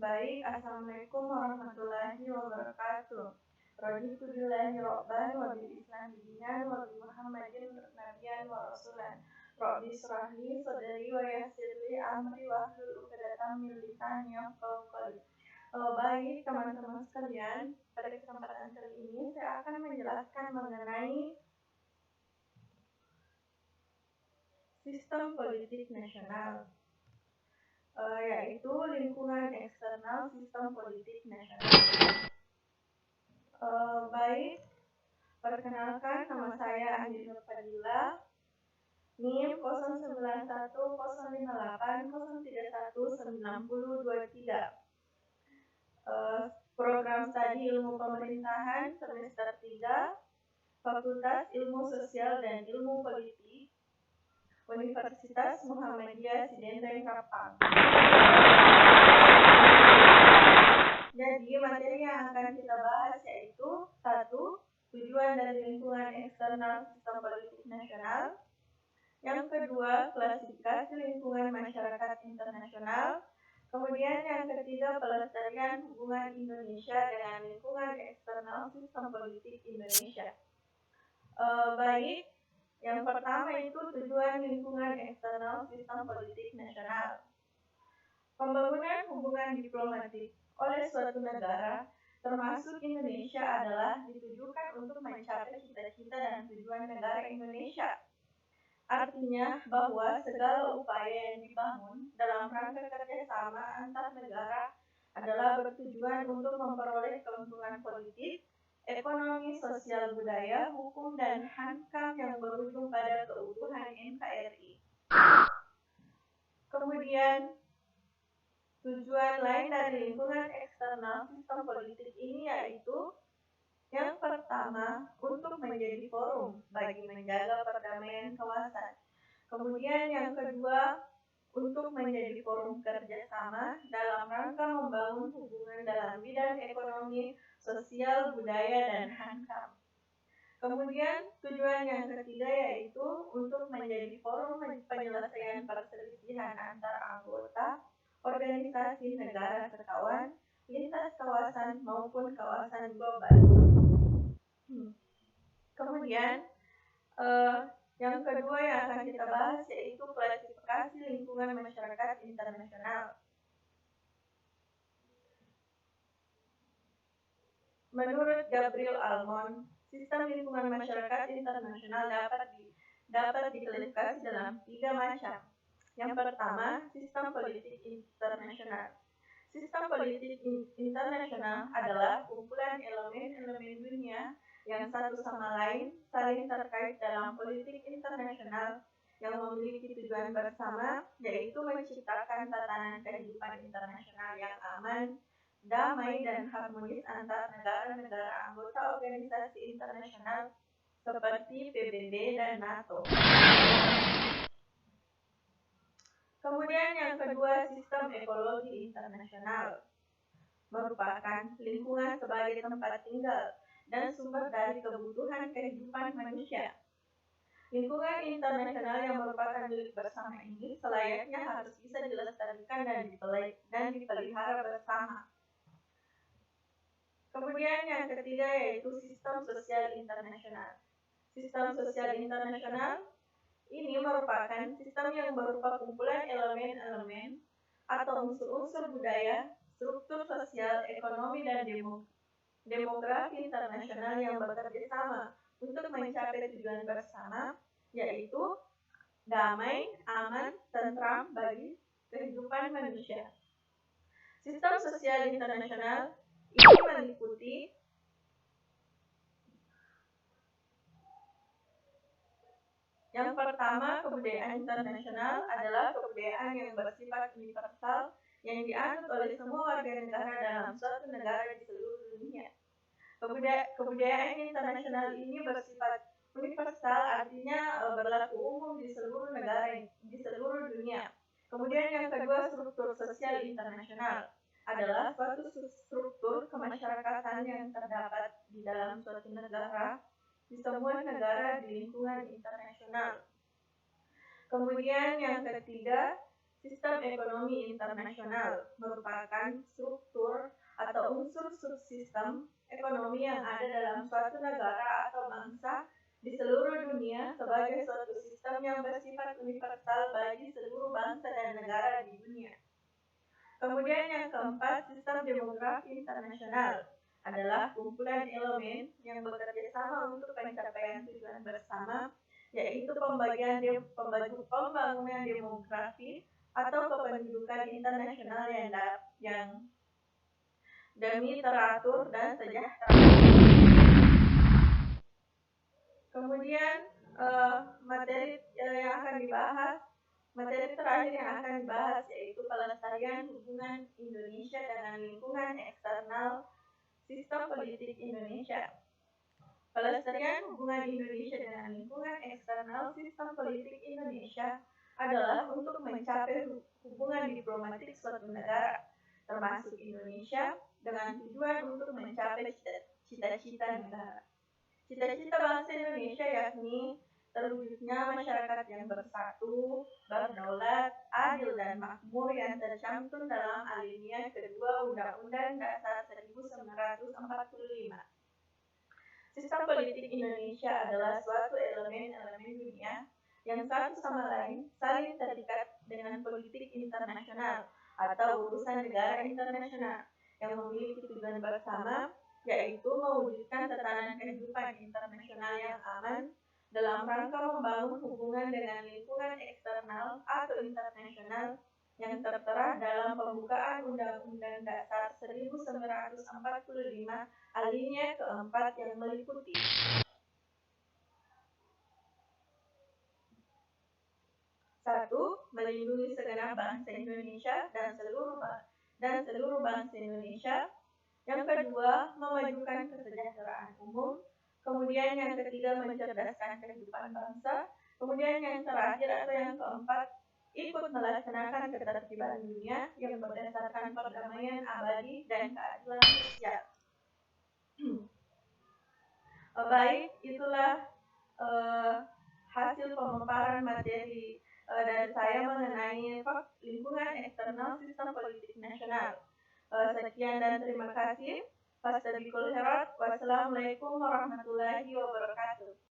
Baik, Assalamualaikum warahmatullahi wabarakatuh. Raditu billahi rabban wa bil islam dinan wa bi Muhammadin nabiyyan wa rasulan. Rabbi israhli sadri wa yassir li amri wa hlul 'uqdatam min lisani yafqahu qawli. Baik, teman-teman sekalian, pada kesempatan kali ini saya akan menjelaskan mengenai sistem politik nasional, yaitu lingkungan eksternal sistem politik nasional. Baik, perkenalkan, nama saya Andi Nur Fadila, NIM 09105803190023. Program studi ilmu pemerintahan semester 3, Fakultas Ilmu Sosial dan Ilmu Politik, Universitas Muhammadiyah Sidendeng Kapang. Jadi materi yang akan kita bahas yaitu 1. Tujuan dan lingkungan eksternal sistem politik nasional. Yang kedua, klasifikasi lingkungan masyarakat internasional. Kemudian yang ketiga, pelestarian hubungan Indonesia dengan lingkungan eksternal sistem politik Indonesia. Baik, yang pertama itu tujuan lingkungan eksternal sistem politik nasional. Pembangunan hubungan diplomatik oleh suatu negara, termasuk Indonesia, adalah ditujukan untuk mencapai cita-cita dan tujuan negara Indonesia. Artinya bahwa segala upaya yang dibangun dalam rangka kerjasama antar negara adalah bertujuan untuk memperoleh keuntungan politik, ekonomi, sosial, budaya, hukum, dan HAM yang berujung pada keutuhan NKRI. Kemudian, tujuan lain dari lingkungan eksternal sistem politik ini yaitu yang pertama, untuk menjadi forum bagi menjaga perdamaian kawasan. Kemudian yang kedua, untuk menjadi forum kerjasama dalam rangka membangun hubungan dalam bidang ekonomi, sosial, budaya, dan HAM. Kemudian tujuan yang ketiga yaitu untuk menjadi forum penyelesaian perselisihan antar anggota organisasi negara sekawan, lintas kawasan maupun kawasan global. Kemudian yang kedua yang akan kita bahas yaitu klasifikasi lingkungan masyarakat internasional. Menurut Gabriel Almond, sistem lingkungan masyarakat internasional dapat diklasifikasi dalam 3 macam. Yang pertama, sistem politik internasional. Sistem politik internasional adalah kumpulan elemen-elemen dunia yang satu sama lain saling terkait dalam politik internasional yang memiliki tujuan bersama, yaitu menciptakan tatanan kehidupan internasional yang aman, damai, dan harmonis antar negara-negara anggota organisasi internasional seperti PBB dan NATO. Kemudian yang kedua, sistem ekologi internasional merupakan lingkungan sebagai tempat tinggal dan sumber dari kebutuhan kehidupan manusia. Lingkungan internasional yang merupakan milik bersama ini selayaknya harus bisa dilestarikan dan dipelihara bersama. Kemudian yang ketiga yaitu sistem sosial internasional. Sistem sosial internasional ini merupakan sistem yang berupa kumpulan elemen-elemen atau unsur-unsur budaya, struktur sosial, ekonomi, dan demografi internasional yang bekerja sama untuk mencapai tujuan bersama, yaitu damai, aman, tentram bagi kehidupan manusia. Sistem sosial internasional ini meliputi yang pertama, kebudayaan internasional adalah kebudayaan yang bersifat universal yang dianut oleh semua warga negara dalam suatu negara di seluruh dunia. Kebudayaan internasional ini bersifat universal, artinya berlaku umum di seluruh negara di seluruh dunia. Kemudian yang kedua, struktur sosial internasional adalah suatu struktur kemasyarakatan yang terdapat di dalam suatu negara, di semua negara di lingkungan internasional. Kemudian yang ketiga, Sistem ekonomi internasional merupakan struktur atau unsur subsistem ekonomi yang ada dalam suatu negara atau bangsa di seluruh dunia sebagai suatu sistem yang bersifat universal bagi seluruh bangsa dan negara di dunia. Kemudian yang keempat, sistem demografi internasional adalah kumpulan elemen yang bekerja sama untuk pencapaian tujuan bersama, yaitu pembagian pembangunan demografi atau kependudukan internasional yang demi teratur dan sejahtera. Kemudian materi terakhir yang akan dibahas yaitu pelestarian hubungan Indonesia dengan lingkungan eksternal sistem politik Indonesia. Pelestarian hubungan Indonesia dengan lingkungan eksternal sistem politik Indonesia adalah untuk mencapai hubungan diplomatik suatu negara, termasuk Indonesia, dengan tujuan untuk mencapai cita-cita negara. Cita-cita bangsa Indonesia yakni terwujudnya masyarakat yang bersatu, berdaulat, adil dan makmur yang tercantum dalam alinea kedua Undang-Undang Dasar 1945. Sistem politik Indonesia adalah suatu elemen-elemen dunia yang satu sama lain saling terikat dengan politik internasional atau urusan negara internasional yang memiliki tujuan bersama, yaitu mewujudkan tatanan kehidupan internasional yang aman dalam rangka membangun hubungan dengan lingkungan eksternal atau internasional yang tertera dalam pembukaan Undang-Undang Dasar 1945 alinea keempat yang meliputi 1. Melindungi segenap bangsa Indonesia dan seluruh bangsa Indonesia. Yang kedua, memajukan kesejahteraan umum. Kemudian yang ketiga, mencerdaskan kehidupan bangsa. Kemudian yang terakhir atau yang keempat, ikut melaksanakan ketertiban dunia yang berdasarkan perdamaian abadi dan keadilan sosial. Baik, itulah hasil pemaparan materi dari saya mengenai lingkungan eksternal sistem politik nasional. Sekian dan terima kasih. Wassalamualaikum warahmatullahi wabarakatuh.